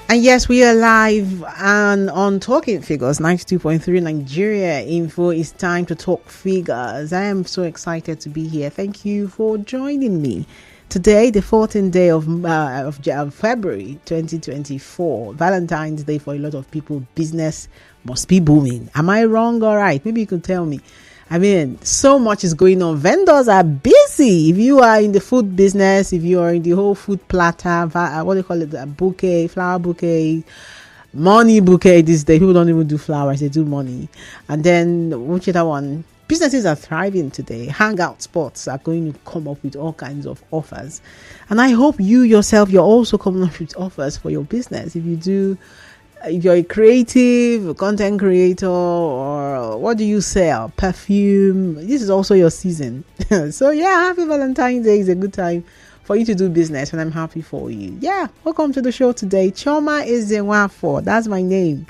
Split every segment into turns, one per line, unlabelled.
And yes, we are live and on Talking Figures 92.3 Nigeria Info. It's time to talk figures. I am so excited to be here. Thank you for joining me. Today, the 14th day of February 2024, Valentine's Day for a lot of people. Business must be booming. Am I wrong or right? Maybe you can tell me. I mean, so much is going on. Vendors are busy. If you are in the food business, if you are in the whole food platter, what do you call it? A bouquet, flower bouquet, money bouquet these days. People don't even do flowers, they do money. And then, which other one? Businesses are thriving today. Hangout spots are going to come up with all kinds of offers. And I hope you yourself, you're also coming up with offers for your business. If you're a creative, a content creator, or what do you sell? Perfume. This is also your season. So yeah, happy Valentine's Day is a good time for you to do business, and I'm happy for you. Yeah, welcome to the show today. Choma is Zenwafo. That's my name.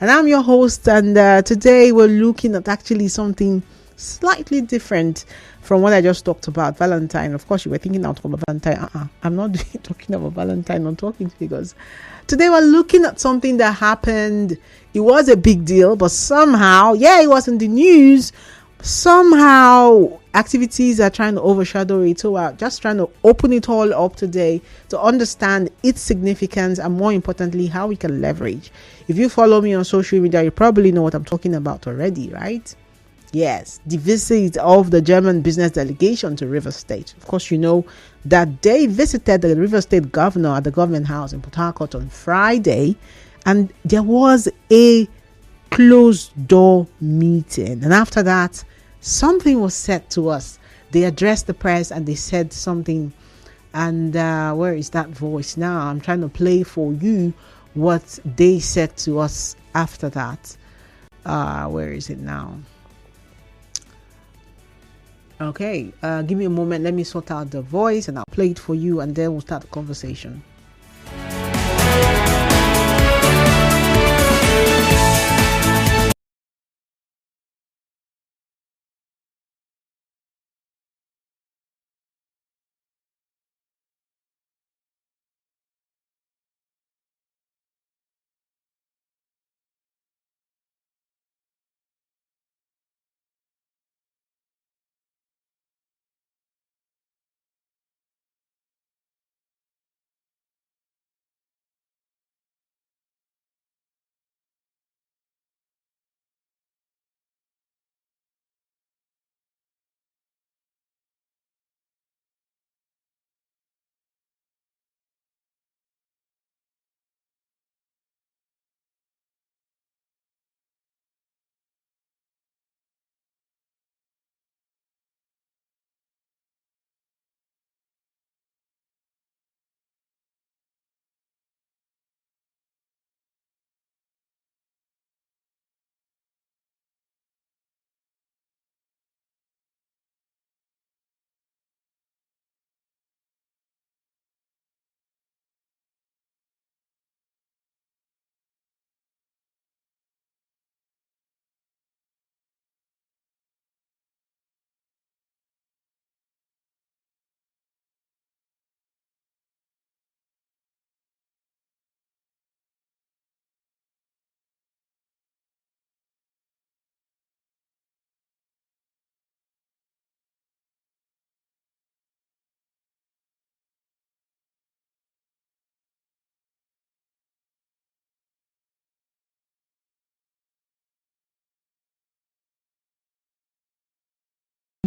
And I'm your host, and today we're looking at actually something slightly different from what I just talked about, Valentine. Of course, you were thinking out about Valentine. I'm not talking about Valentine on Talking Figures. Today, we're looking at something that happened. It was a big deal, but somehow, it was in the news. Somehow, activities are trying to overshadow it. So we're just trying to open it all up today to understand its significance and, more importantly, how we can leverage. If you follow me on social media, you probably know what I'm talking about already, right? Yes, the visit of the German business delegation to Rivers State. Of course, you know that they visited the Rivers State governor at the government house in Port Harcourt on Friday, and there was a closed door meeting. And after that, something was said to us. They addressed the press and they said something. And where is that voice now? I'm trying to play for you what they said to us after that. Where is it now? Okay, give me a moment. Let me sort out the voice and I'll play it for you, and then we'll start the conversation.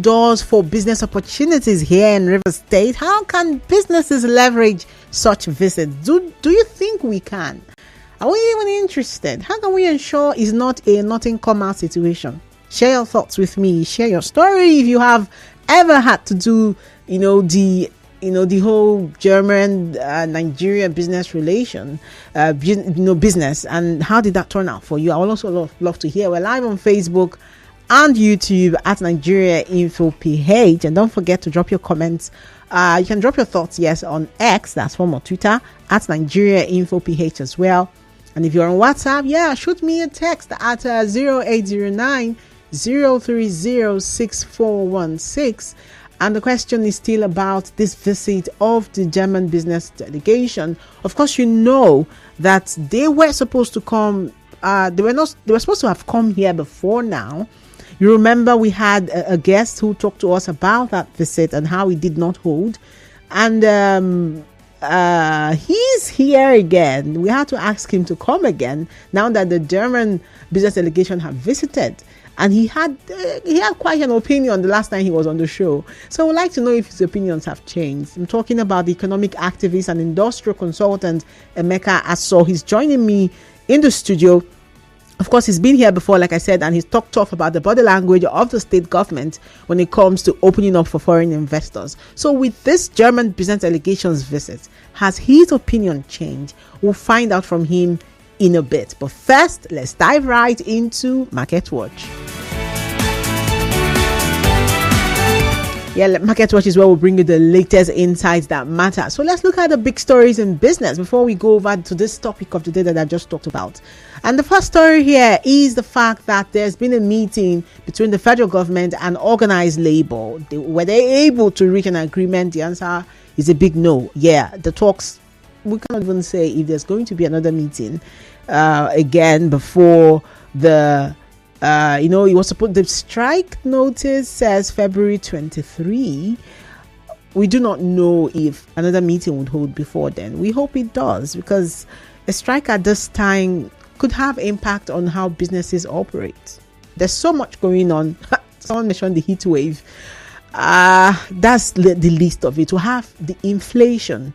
Doors for business opportunities here in Rivers State. How can businesses leverage such visits? Do you think we can? Are we even interested? How can we ensure it's not a nothing come out situation? Share your thoughts with me. Share your story if you have ever had to do, the whole German Nigeria business relation, business, and how did that turn out for you? I would also love to hear. We're live on Facebook and YouTube at Nigeria Info PH, and don't forget to drop your comments. You can drop your thoughts, on X, that's former Twitter, at Nigeria Info PH as well. And if you're on WhatsApp, shoot me a text at 0809 030 6416. And the question is still about this visit of the German business delegation. Of course, you know that they were supposed to come. They were supposed to have come here before now. You remember we had a guest who talked to us about that visit and how it did not hold. And he's here again. We had to ask him to come again now that the German business delegation have visited. And he had quite an opinion the last time he was on the show. So I would like to know if his opinions have changed. I'm talking about the economic activist and industrial consultant, Emeka Assor. He's joining me in the studio. Of course, he's been here before, like I said, and he's talked tough about the body language of the state government when it comes to opening up for foreign investors. So with this German business delegation's visit, has his opinion changed? We'll find out from him in a bit. But first, let's dive right into Market Watch. Yeah, Market Watch is where we'll bring you the latest insights that matter. So let's look at the big stories in business before we go over to this topic of the day that I just talked about. And the first story here is the fact that there's been a meeting between the federal government and organized labor. Were they able to reach an agreement? The answer is a big no. Yeah, the talks, we cannot even say if there's going to be another meeting again before the it was supposed, the strike notice says February 23. We do not know if another meeting would hold before then. We hope it does, because a strike at this time could have impact on how businesses operate. There's so much going on. Someone mentioned the heat wave. That's the least of it. To have the inflation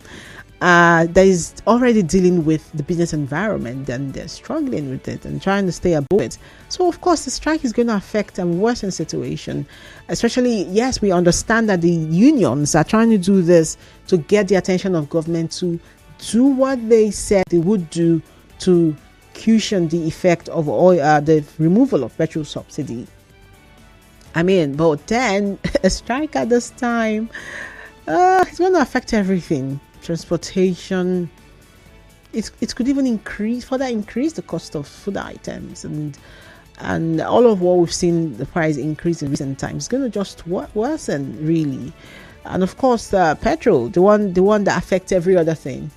that is already dealing with the business environment, and they're struggling with it and trying to stay above it. So of course the strike is going to affect and worsen the situation. Especially, yes, we understand that the unions are trying to do this to get the attention of government to do what they said they would do to cushion the effect of the removal of petrol subsidy. But then a strike at this time, it's going to affect everything. Transportation, it could even further increase the cost of food items, and all of what we've seen the price increase in recent times is going to just worsen, really. And of course petrol, the one that affects every other thing.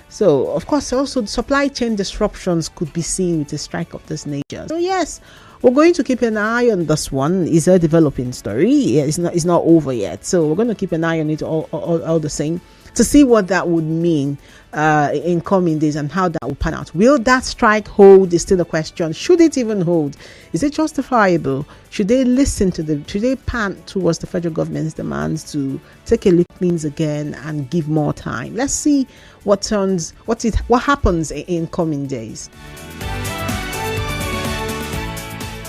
So of course also the supply chain disruptions could be seen with a strike of this nature. So yes, we're going to keep an eye on this one. It's a developing story. Yeah, it's not over yet, so we're going to keep an eye on it all the same, to see what that would mean in coming days and how that will pan out. Will that strike hold is still a question. Should it even hold? Is it justifiable? Should they should they pan towards the federal government's demands to take a look at things again and give more time? Let's see what happens in coming days.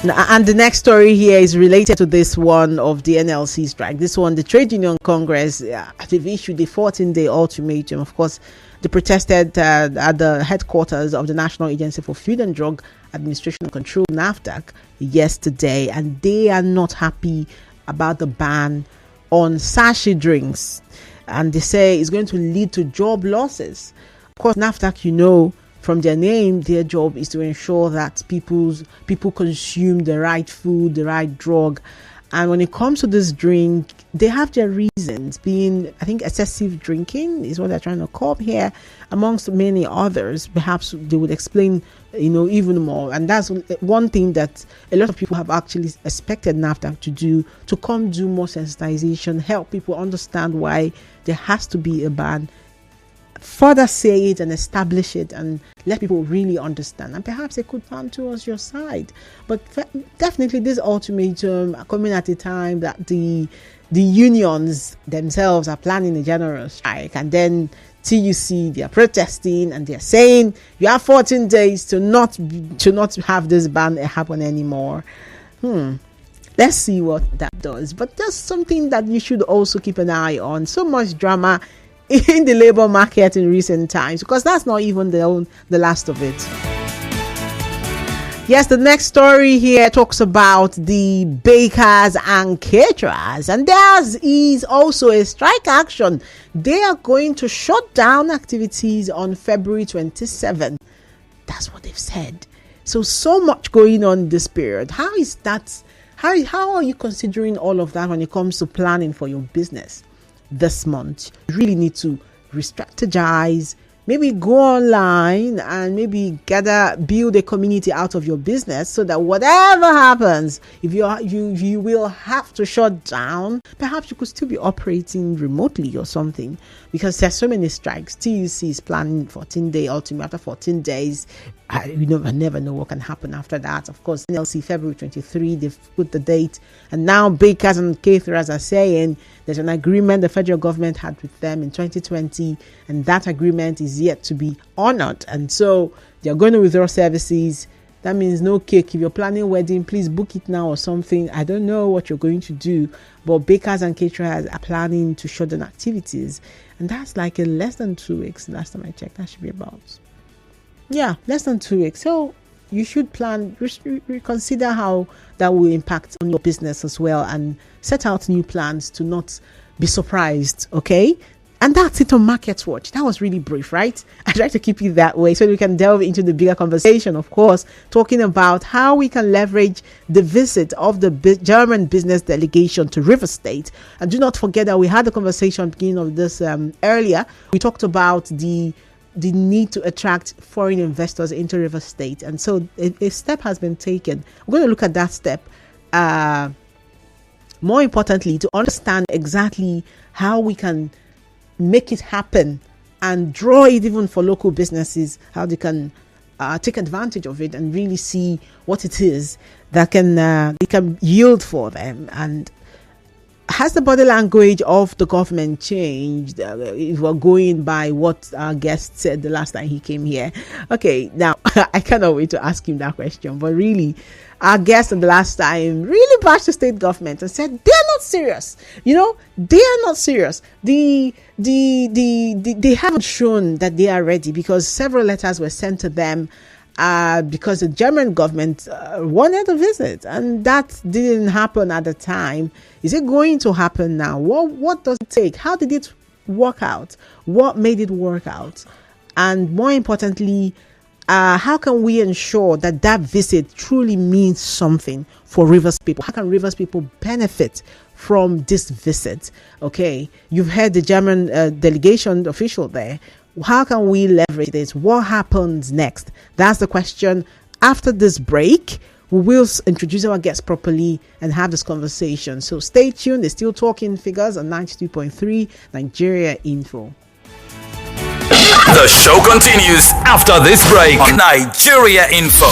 And the next story here is related to this one of the NLC strike. This one, the Trade Union Congress, they've issued a 14-day ultimatum. Of course, they protested at the headquarters of the National Agency for Food and Drug Administration and Control, NAFDAC, yesterday. And they are not happy about the ban on sachet drinks. And they say it's going to lead to job losses. Of course, NAFDAC, from their name, their job is to ensure that people consume the right food, the right drug. And when it comes to this drink, they have their reasons, being, I think, excessive drinking is what they're trying to curb here, amongst many others. Perhaps they would explain, even more. And that's one thing that a lot of people have actually expected NAFDAC to do, to come do more sensitization, help people understand why there has to be a ban, further say it and establish it and let people really understand, and perhaps they could come towards your side. But definitely this ultimatum coming at a time that the unions themselves are planning a general strike, and then TUC, they are protesting and they're saying you have 14 days to not have this ban happen anymore. Let's see what that does. But that's something that you should also keep an eye on. So much drama in the labor market in recent times, because that's not even the last of it. Yes, the next story here talks about the bakers and caterers, and theirs is also a strike action. They are going to shut down activities on February 27. That's what they've said. So much going on this period. How How are you considering all of that when it comes to planning for your business this month? You really need to re-strategize, maybe go online and maybe build a community out of your business, so that whatever happens, if you will have to shut down, perhaps you could still be operating remotely or something, because there's so many strikes. TUC is planning 14-day ultimatum. After 14 days, I never know what can happen after that. Of course, NLC February 23, they've put the date, and now bakers and caterers are saying there's an agreement the federal government had with them in 2020, and that agreement is yet to be honored, and so they're going to withdraw services. That means no cake. If you're planning a wedding, please book it now or something. I don't know what you're going to do, but bakers and caterers are planning to shut down activities, and that's like in less than 2 weeks. Last time I checked, that should be about less than 2 weeks. So you should plan, reconsider how that will impact on your business as well, and set out new plans to not be surprised. Okay. And that's it on Market Watch. That was really brief, right? I try to keep it that way so we can delve into the bigger conversation, of course, talking about how we can leverage the visit of the German business delegation to River State. And do not forget that we had a conversation beginning of this earlier. We talked about the need to attract foreign investors into River State. And so a step has been taken. We're going to look at that step. More importantly, to understand exactly how we can make it happen and draw it even for local businesses, how they can take advantage of it and really see what it is that can yield for them. And has the body language of the government changed if we're going by what our guest said the last time he came here? Okay, now I cannot wait to ask him that question. But really, our guest the last time really bashed the state government and said they're not serious. They are not serious. They haven't shown that they are ready, because several letters were sent to them because the German government wanted a visit, and that didn't happen at the time. Is it going to happen now? What does it take? How did it work out? What made it work out? And more importantly, how can we ensure that visit truly means something for Rivers people? How can Rivers people benefit from this visit? Okay, you've heard the German delegation official there. How can we leverage this? What happens next? That's the question. After this break, we will introduce our guests properly and have this conversation. So stay tuned. They're still talking figures on 92.3 Nigeria Info.
The show continues after this break on Nigeria Info.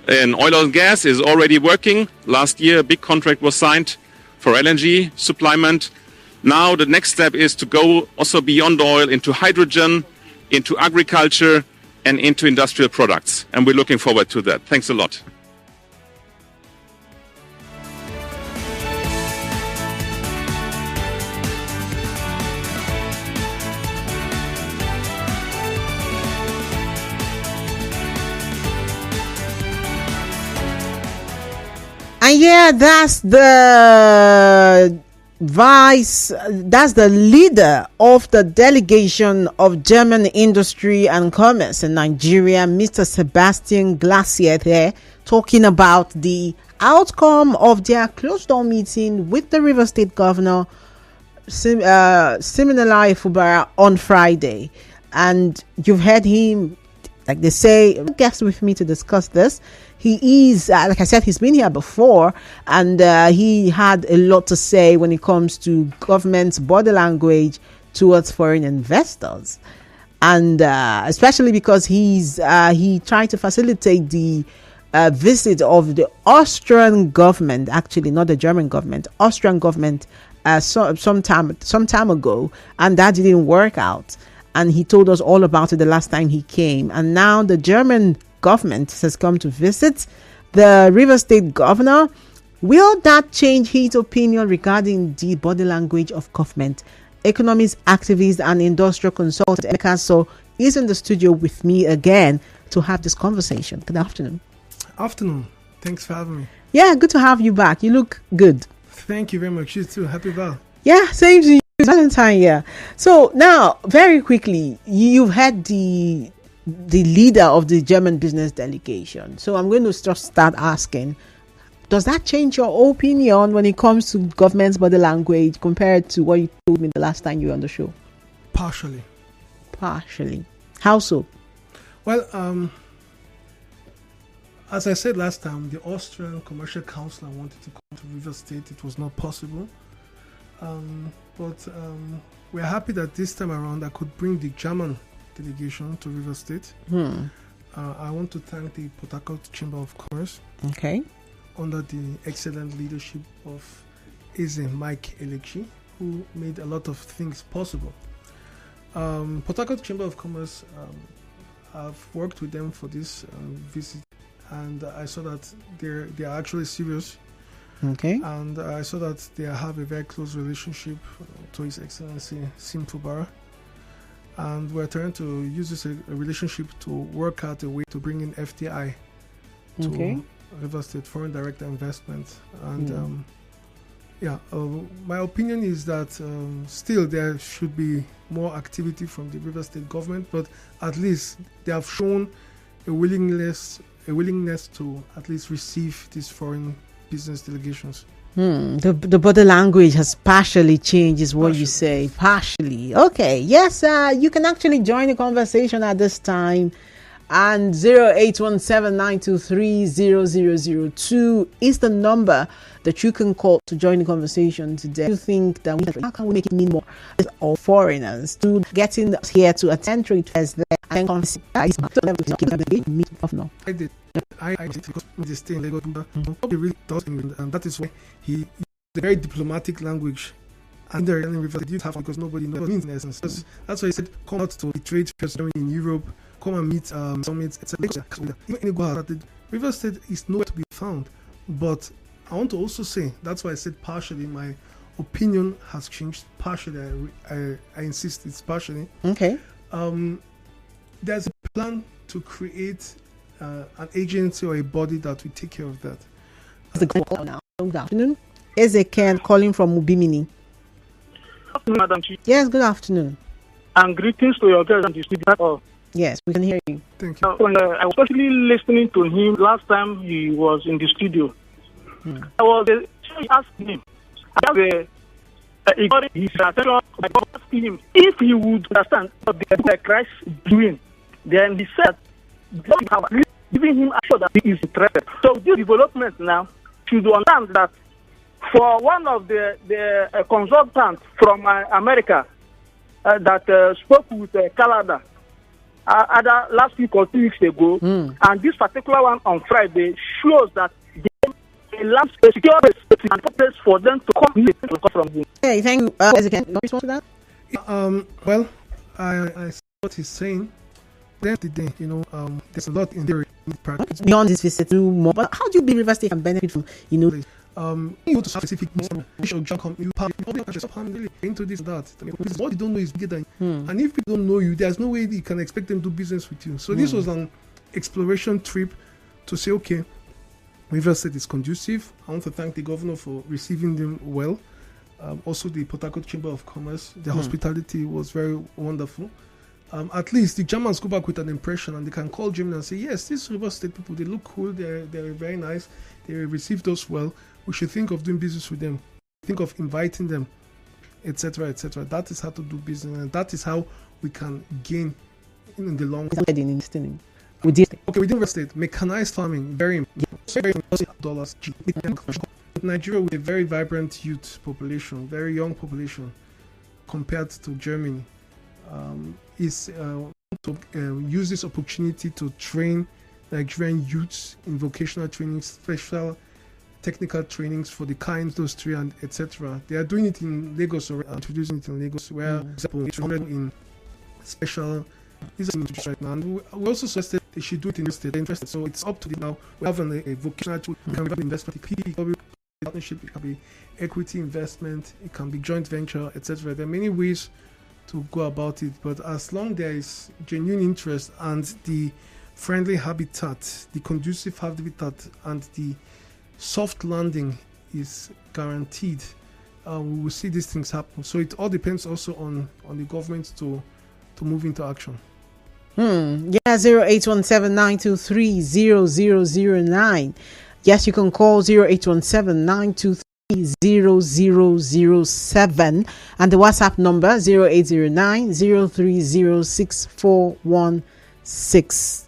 in oil and gas is already working. Last year, a big contract was signed for LNG supplement. Now the next step is to go also beyond oil into hydrogen, into agriculture, and into industrial products. And we're looking forward to that. Thanks a lot.
And yeah, that's the leader of the delegation of German industry and commerce in Nigeria, Mr. Sebastian Glacier, there talking about the outcome of their closed-door meeting with the River State Governor, Siminalayi Fubara, on Friday. And you've heard him, like they say, guest with me to discuss this. He is, like I said, he's been here before, and he had a lot to say when it comes to government's body language towards foreign investors. And especially because he tried to facilitate the visit of the Austrian government, actually not the German government, Austrian government, some time ago, and that didn't work out. And he told us all about it the last time he came. And now the German government has come to visit the River State governor. Will that change his opinion regarding the body language of government? Economist, activist, and industrial consultant Emeka Assor is in the studio with me again to have this conversation. Good afternoon.
Afternoon. Thanks for having me.
Yeah, good to have you back. You look good.
Thank you very much. You too. Happy Val.
Yeah, same to you. Valentine, yeah. So now, very quickly, you've had the leader of the German business delegation. So I'm going to just start asking, does that change your opinion when it comes to government's body language compared to what you told me the last time you were on the show?
Partially.
How so?
Well, as I said last time, the Austrian Commercial Council wanted to come to River State. It was not possible. But we're happy that this time around I could bring the German delegation to River State. I want to thank the Port Harcourt Chamber of Commerce.
Okay.
Under the excellent leadership of Mike Elechi, who made a lot of things possible. Port Harcourt Chamber of Commerce, I've worked with them for this visit, and I saw that they are actually serious.
Okay.
And I saw that they have a very close relationship to His Excellency Sim Fubara. And we're trying to use this relationship to work out a way to bring in FDI to River State, foreign direct investment. And my opinion is that still there should be more activity from the River State government, but at least they have shown a willingness to at least receive these foreign business delegations.
The body language has partially changed, is what you say. Partially. Okay. Yes, you can actually join the conversation at this time. And 0817-923-0002 is the number that you can call to join the conversation today. You think that how can we make it mean more of foreigners to getting us here to attend trade fairs there and conversation? I did. I because they stay in Lagos, he really does, and that is why he used a very diplomatic language. And the River did have because nobody knows what it means in essence. That's why he said, come out to the trade fairs in Europe, come and meet summits, etc. Even River State is nowhere to be found. But I want to also say, that's why I said partially, my opinion has changed. Partially, I insist it's partially. Okay. There's a plan to create an agency or a body that will take care of that. Good afternoon. Ezekiel calling from Mubimini.
Madam Chief.
Yes, good afternoon.
And greetings to your guests and the studio.
Yes, we can hear you.
Thank you.
I was actually listening to him last time he was in the studio. He asked him, he got his attention by asking him if he would understand what the Christ is doing. Then he said, God have given him assurance that he is interested. So this development now should understand that for one of the consultants from America that spoke with Canada, either last week or 2 weeks ago, and this particular one on Friday shows that they lack a secure place for them to come from home.
Okay, thank you. Ezekiel, you respond to that?
Well, I see what he's saying. Then the day, there's a lot in theory in practice.
Beyond this visit, do more. But how do you believe River State can benefit from,
you go to specific you really into this and that. What you don't know is bigger than and if people don't know you, there's no way you can expect them to do business with you. So this was an exploration trip to say, okay, River State is conducive. I want to thank the governor for receiving them well. Also the Port Harcourt Chamber of Commerce, the hospitality was very wonderful. At least the Germans go back with an impression and they can call Germany and say, yes, these River State people, they look cool, they're very nice, they received us well. We should think of doing business with them, think of inviting them, etc., etc. That is how to do business, and that is how we can gain in the long run. Okay, we did River State, mechanized farming, very dollars. Nigeria with a very vibrant youth population, very young population compared to Germany. Is to use this opportunity to train Nigerian youths in vocational training, special technical trainings for the car industry and etc. They are doing it in Lagos or introducing it in Lagos, where example in special is right now. And we also suggested they should do it in the state. Interested, so it's up to them now. We have a vocational tool. We can have investment, partnership, it can be equity investment, it can be joint venture, etc. There are many ways to go about it, but as long there is genuine interest and the friendly habitat, the conducive habitat, and the soft landing is guaranteed, we will see these things happen. So it all depends also on the government to move into action.
Yeah, 0817-923-0009. Yes, you can call 0817-923-0007 and the WhatsApp number 0809-030-6416.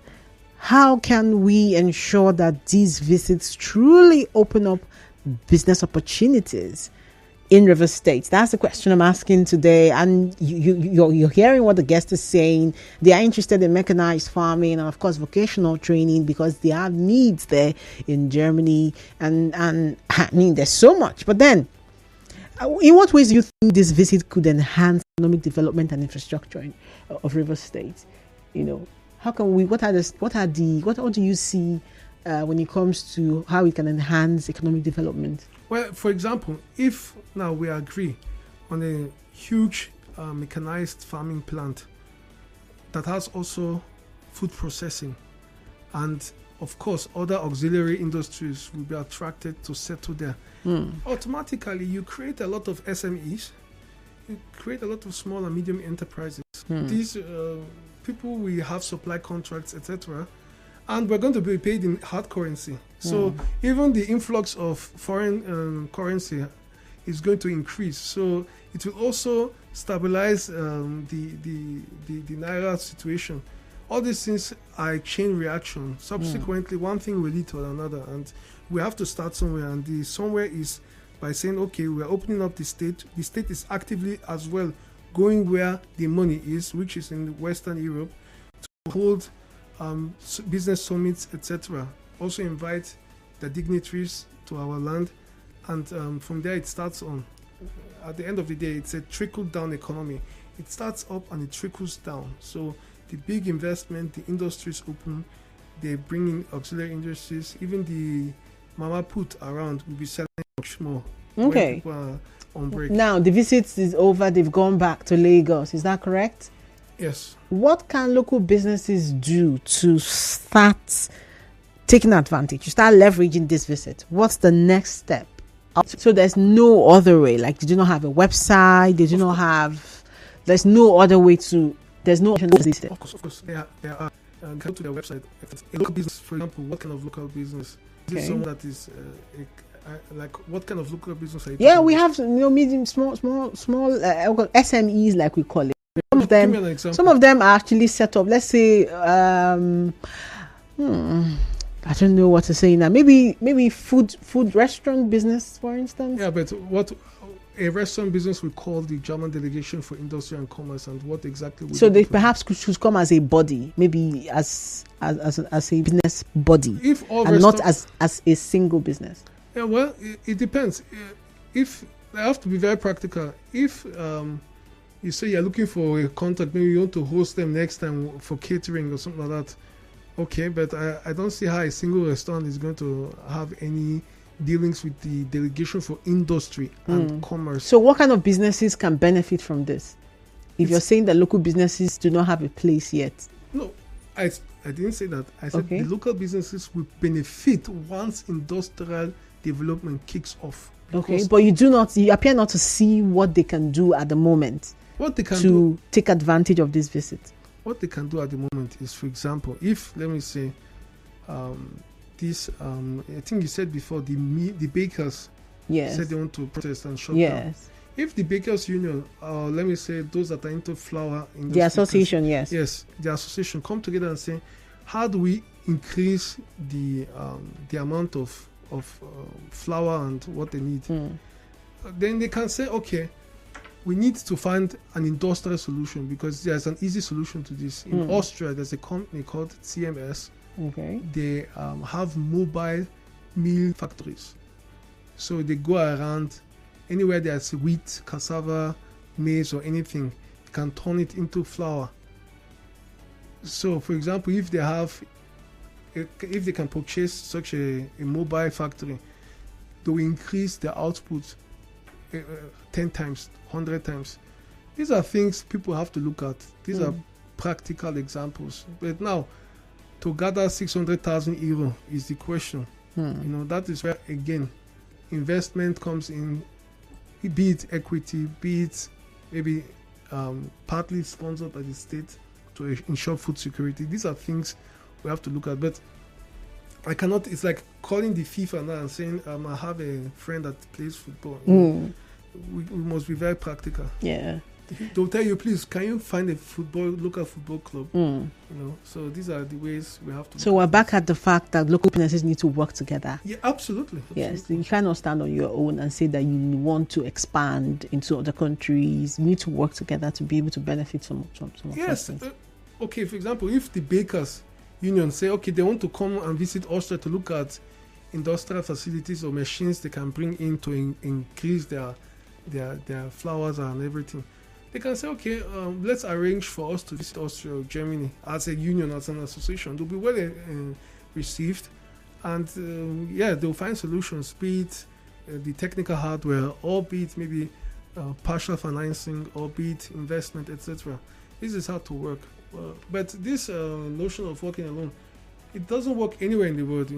How can we ensure that these visits truly open up business opportunities in River State? That's the question I'm asking today. And you're hearing what the guest is saying. They are interested in mechanized farming and, of course, vocational training because they have needs there in Germany. And I mean, there's so much. But then, in what ways do you think this visit could enhance economic development and infrastructure of River State? How can we? What do you see when it comes to how we can enhance economic development?
Well, for example, if now we agree on a huge mechanized farming plant that has also food processing, and of course other auxiliary industries will be attracted to settle there, automatically you create a lot of SMEs, you create a lot of small and medium enterprises. These people will have supply contracts, etc., and we're going to be paid in hard currency. So even the influx of foreign currency is going to increase. So it will also stabilize the naira situation. All these things are a chain reaction. Subsequently, one thing will lead to another, and we have to start somewhere. And the somewhere is by saying, okay, we're opening up the state. The state is actively as well going where the money is, which is in Western Europe, to hold business summits, etc. Also invite the dignitaries to our land, and from there it starts on. At the end of the day, it's a trickle-down economy. It starts up and it trickles down. So the big investment, the industries open, they bring in auxiliary industries. Even the mama put around will be selling much more.
Okay.
When people are on break.
Now the visit is over. They've gone back to Lagos. Is that correct?
Yes.
What can local businesses do to start taking advantage, to start leveraging this visit? What's the next step? So there's no other way. Like, did you not have a website? Did you not have? There's no other way to. There's no option.
Of course. There are. Go to their website. A local business, for example. What kind of local business? Is it someone that is like what kind of local business are you?
Yeah, we have medium, small SMEs, like we call it. Some of them are actually set up. Let's say, I don't know what to say now. Maybe food restaurant business, for instance.
Yeah, but what a restaurant business we call the German Delegation for Industry and Commerce, and what exactly we
So
do
they
for
perhaps should come as a body, maybe as a business body,
if all
and not
restaurant-
as a single business.
Yeah, well, it depends. If I have to be very practical, if you say you're looking for a contract, maybe you want to host them next time for catering or something like that, okay, but I don't see how a single restaurant is going to have any dealings with the Delegation for Industry and Commerce.
So what kind of businesses can benefit from this? If you're saying that local businesses do not have a place yet.
No, I didn't say that. I said
Okay.
the local businesses will benefit once industrial development kicks off.
Okay,
Because
but you appear not to see what they can do at the moment
what they can
to
do,
take advantage of this visit.
what they can do at the moment is, for example, if let me say, I think you said before the bakers
Yes.
said they want to protest and shut down.
Yes.
If the bakers union, let me say those that are into flour industry,
The association, yes.
yes, the association come together and say, how do we increase the amount of flour and what they need? Then they can say, okay, we need to find an industrial solution, because there's an easy solution to this. In Austria, there's a company called CMS.
Okay.
They have mobile meal factories. So they go around anywhere there's wheat, cassava, maize, or anything, they can turn it into flour. So, for example, if they can purchase such a mobile factory, they will increase their output 10 times, 100 times. These are things people have to look at. These are practical examples. But now, to gather 600,000 euro is the question. That is where, again, investment comes in, be it equity, be it maybe partly sponsored by the state to ensure food security. These are things we have to look at. But I cannot, it's like calling the FIFA now and saying, I have a friend that plays football. We must be very practical.
Yeah.
They'll tell you, please, can you find a local football club? So these are the ways we have to.
So we're back at the fact that local businesses need to work together.
Yeah, absolutely.
Yes, you cannot stand on your own and say that you want to expand into other countries. You need to work together to be able to benefit from
Yes.
those things.
Okay, for example, if the bakers union say, okay, they want to come and visit Austria to look at industrial facilities or machines they can bring in to increase their flours and everything, they can say, okay, let's arrange for us to visit Austria or Germany as a union, as an association. They'll be well received, and they'll find solutions, be it the technical hardware, or be it maybe partial financing, or be it investment, etc. This is how to work. But this notion of working alone, it doesn't work anywhere in the world,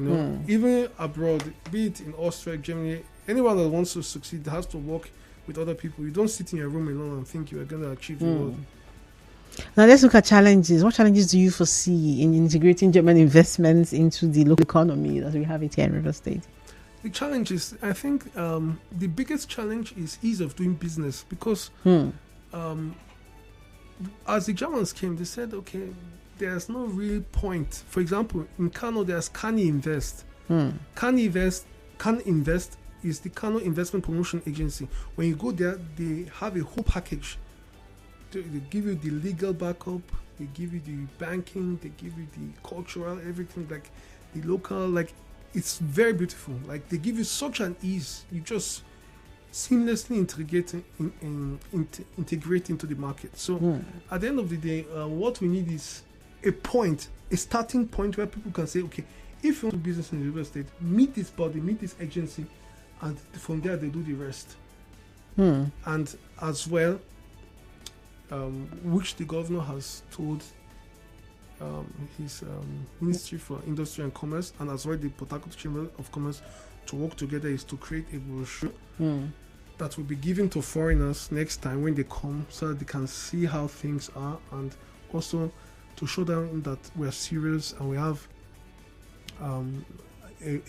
even abroad, be it in Austria, Germany. Anyone that wants to succeed has to work with other people. You don't sit in your room alone and think you are going to achieve the world.
Now let's look at challenges. What challenges do you foresee in integrating German investments into the local economy as we have it here in River State?
The challenge is, I think, the biggest challenge is ease of doing business, because as the Germans came, they said, okay, there's no real point. For example, in Kano, there's Kani Invest. Kani Invest is the Kano Investment Promotion Agency. When you go there, they have a whole package. They give you the legal backup, they give you the banking, they give you the cultural, everything, like the local, like it's very beautiful. Like they give you such an ease. You just seamlessly integrate into the market. So at the end of the day, what we need is a starting point where people can say, okay, if you want to do business in the real estate, meet this body, meet this agency, and from there they do the rest. And as well, which the governor has told his Ministry for Industry and Commerce, and as well the Port Harcourt Chamber of Commerce, to work together, is to create a brochure that will be given to foreigners next time when they come, so that they can see how things are, and also to show them that we're serious and we have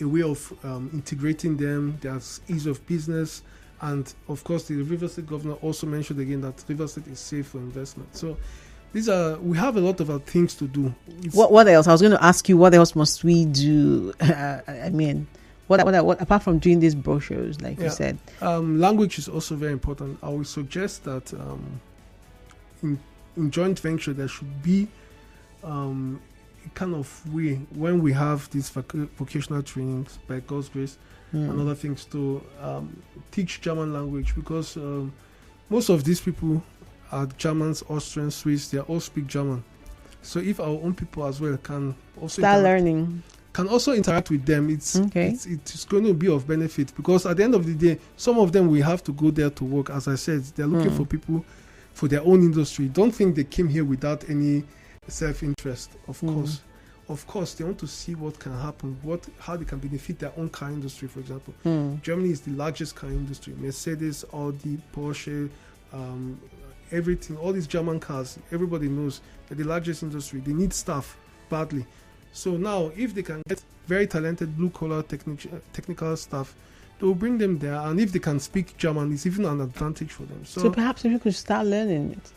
a way of integrating them. There's ease of business, and of course the River State governor also mentioned again that River State is safe for investment. So we have a lot of things to do.
What else? I was going to ask you, what else must we do? I mean, What apart from doing these brochures, like you said?
Language is also very important. I would suggest that in joint venture there should be a kind of way when we have these vocational trainings by God's grace and other things to teach German language, because most of these people are Germans, Austrians, Swiss. They all speak German. So if our own people as well can also interact with them, it's going to be of benefit, because at the end of the day, some of them will have to go there to work. As I said, they're looking for people for their own industry. Don't think they came here without any self-interest. Of course, they want to see what can happen, how they can benefit their own car industry. For example, Germany is the largest car industry. Mercedes, Audi, Porsche, everything, all these German cars, everybody knows they're the largest industry. They need staff badly. So now, if they can get very talented blue-collar technical staff, they will bring them there. And if they can speak German, it's even an advantage for them. So
perhaps if you could start learning it.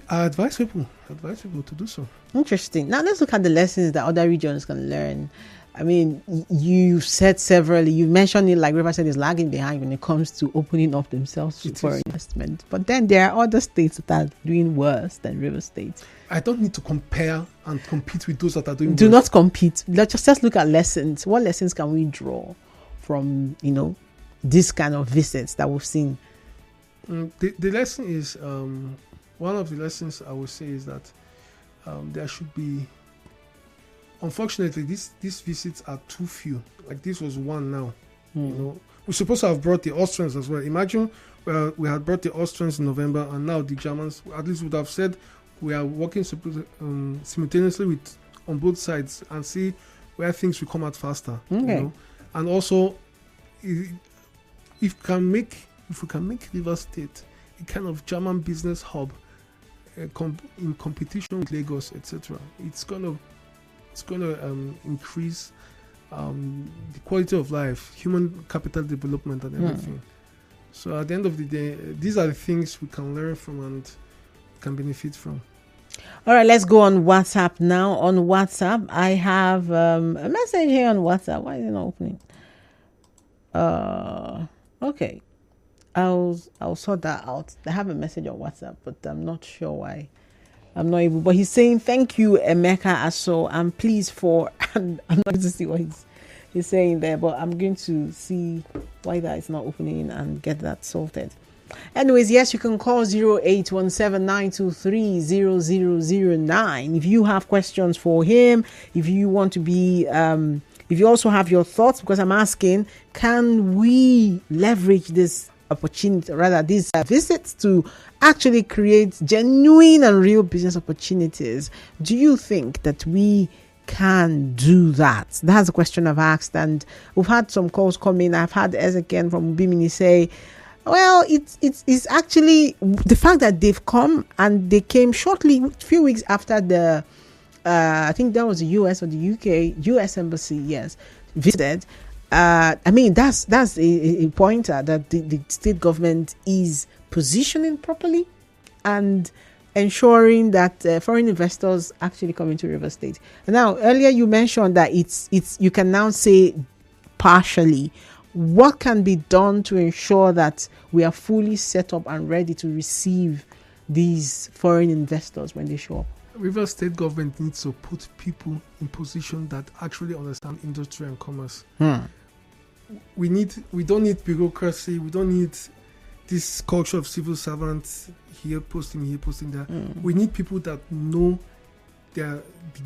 I advise people to do so.
Interesting. Now let's look at the lessons that other regions can learn. I mean, you said severally, you mentioned it, like River said, is lagging behind when it comes to opening up themselves to foreign investment. But then there are other states that are doing worse than River State.
I don't need to compare and compete with those that are doing worse.
Do not compete. Let's just look at lessons. What lessons can we draw from, this kind of visits that we've seen?
The lesson is, one of the lessons I would say is that there should be, unfortunately, these visits are too few. Like this was one now. We're supposed to have brought the Austrians as well. Imagine we had brought the Austrians in November, and now the Germans at least would have said we are working simultaneously on both sides and see where things will come out faster. And also, if we can make River State a kind of German business hub in competition with Lagos, etc., it's gonna increase the quality of life, human capital development, and everything. So at the end of the day, these are the things we can learn from and can benefit from.
All right, let's go on WhatsApp now. On WhatsApp, I have a message here on WhatsApp. Why is it not opening? Okay. I'll sort that out. I have a message on WhatsApp, but I'm not sure why I'm not able. But he's saying, thank you, Emeka Assor. I'm pleased for, and I'm not going to see what he's saying there, but I'm going to see why that is not opening and get that sorted. Anyways, yes, you can call 0817-923-0009 if you have questions for him, if you want to be if you also have your thoughts, because I'm asking, can we leverage this opportunity, rather these visits, to actually create genuine and real business opportunities? Do you think that we can do that? That's a question I've asked, and we've had some calls come in. I've had Ezekiel from Bimini say, well, it's actually the fact that they've come, and they came shortly, a few weeks after the I think that was the US or the UK US embassy, visited. I mean, that's a pointer that the state government is positioning properly and ensuring that foreign investors actually come into River State. And now, earlier you mentioned that it's you can now say partially. What can be done to ensure that we are fully set up and ready to receive these foreign investors when they show up?
River State government needs to put people in position that actually understand industry and commerce. We don't need bureaucracy. We don't need this culture of civil servants here posting there. We need people that know the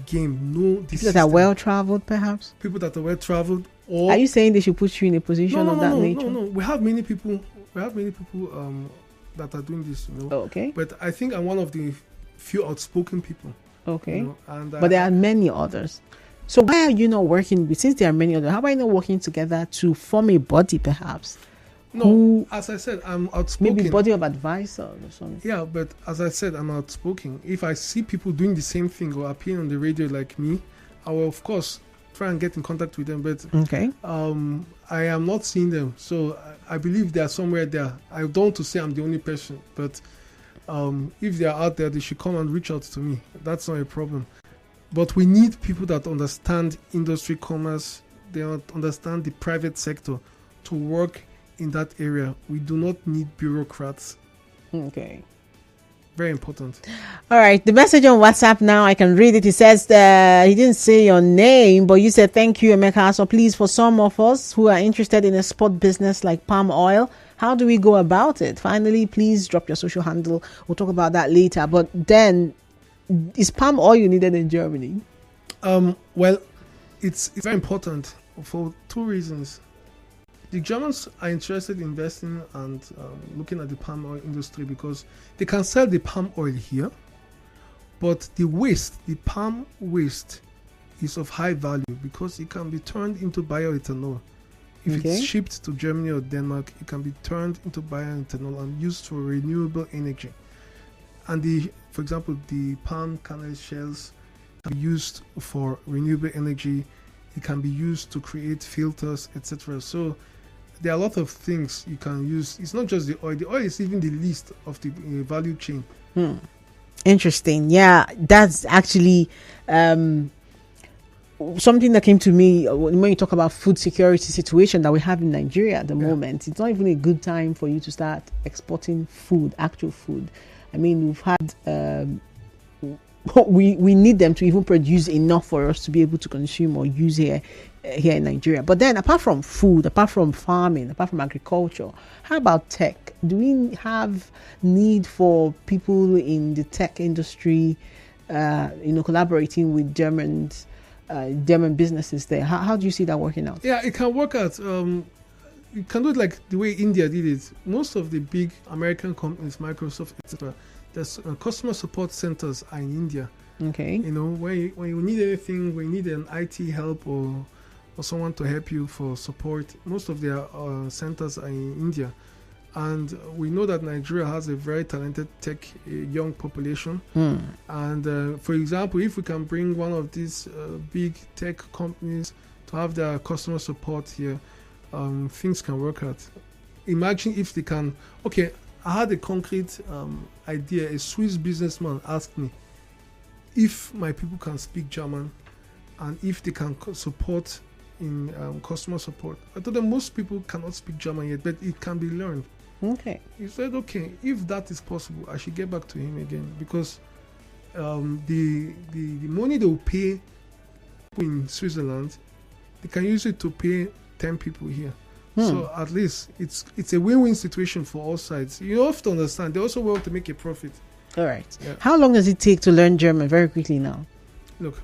game, know the
people that are well traveled, perhaps.
People that are well traveled. Or
are you saying they should put you in a position of that nature?
No. We have many people. That are doing this.
Okay.
But I think I'm one of the few outspoken people.
Okay. But there are many others. So why are you not working with, since there are many others, how are you not working together to form a body, perhaps?
No, as I said, I'm outspoken.
Maybe body of advisors or something.
Yeah, but as I said, I'm outspoken. If I see people doing the same thing or appearing on the radio like me, I will, of course, try and get in contact with them. But I am not seeing them. So I believe they are somewhere there. I don't want to say I'm the only person, but if they are out there, they should come and reach out to me. That's not a problem. But we need people that understand industry, commerce, they understand the private sector to work in that area. We do not need bureaucrats.
Okay.
Very important.
All right. The message on WhatsApp now, I can read it. He says he didn't say your name, but you said, thank you, Emeka. So please, for some of us who are interested in a spot business like palm oil, how do we go about it? Finally, please drop your social handle. We'll talk about that later. But then, is palm oil needed in Germany?
Well, it's very important for two reasons. The Germans are interested in investing and looking at the palm oil industry because they can sell the palm oil here, but the palm waste is of high value because it can be turned into bioethanol. If it's shipped to Germany or Denmark, it can be turned into bioethanol and used for renewable energy. And for example, the palm kernel shells can be used for renewable energy. It can be used to create filters, etc. So there are a lot of things you can use. It's not just the oil. The oil is even the least of the value chain.
Interesting. Yeah, that's actually something that came to me when you talk about food security situation that we have in Nigeria at the moment. It's not even a good time for you to start exporting food, actual food. I mean, we've had we need them to even produce enough for us to be able to consume or use here in Nigeria. But then, apart from food, apart from farming, apart from agriculture, how about tech? Do we have need for people in the tech industry, collaborating with German businesses there? How do you see that working out?
Yeah, it can work out. You can do it like the way India did it. Most of the big American companies, Microsoft, etc., there's customer support centers are in India.
Okay.
When you need anything, when you need an IT help or someone to help you for support, most of their centers are in India. And we know that Nigeria has a very talented tech young population. And for example, if we can bring one of these big tech companies to have their customer support here, things can work out. Imagine if they can. Okay, I had a concrete idea. A Swiss businessman asked me if my people can speak German and if they can support in customer support. I told them most people cannot speak German yet, but it can be learned.
Okay.
He said, okay, if that is possible, I should get back to him again because the money they will pay in Switzerland, they can use it to pay 10 people here. So at least it's a win-win situation for all sides. You have to understand, they also want to make a profit.
All right.
Yeah.
How long does it take to learn German? Very quickly now.
Look,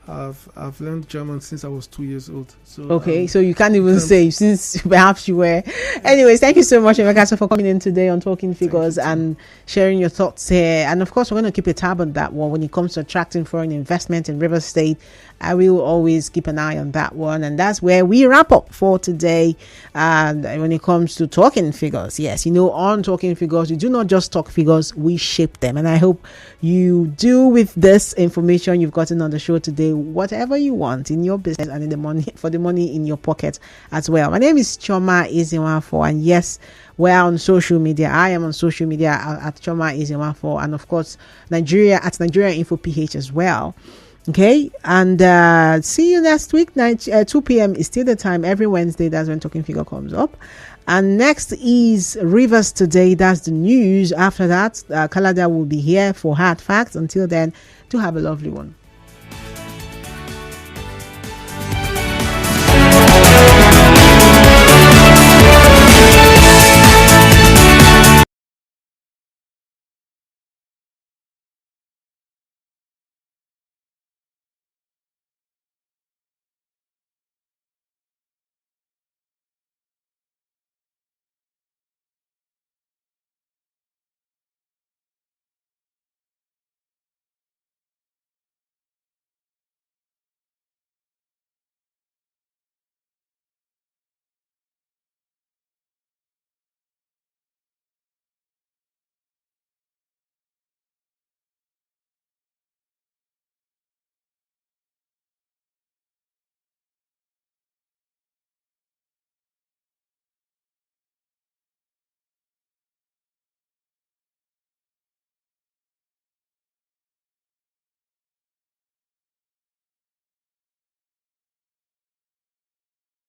I've learned German since I was 2 years old. So
okay, so you can't even say since perhaps you were. Anyways, thank you so much, Emeka, for coming in today on Talking Figures and sharing your thoughts here. And of course, we're going to keep a tab on that one when it comes to attracting foreign investment in Rivers State. I will always keep an eye on that one. And that's where we wrap up for today. And when it comes to Talking Figures, yes, on Talking Figures, we do not just talk figures, we shape them. And I hope you do with this information you've gotten on the show today, whatever you want in your business and in the money for the money in your pocket as well. My name is Choma Izinwafo, and yes, we're on social media. I am on social media at Choma Izinwafo, and of course Nigeria at Nigeria Info PH as well. Okay, and see you next week. 2 p.m. is still the time. Every Wednesday, that's when Talking Figure comes up. And next is Rivers Today. That's the news. After that, Kalada will be here for Hard Facts. Until then, do have a lovely one.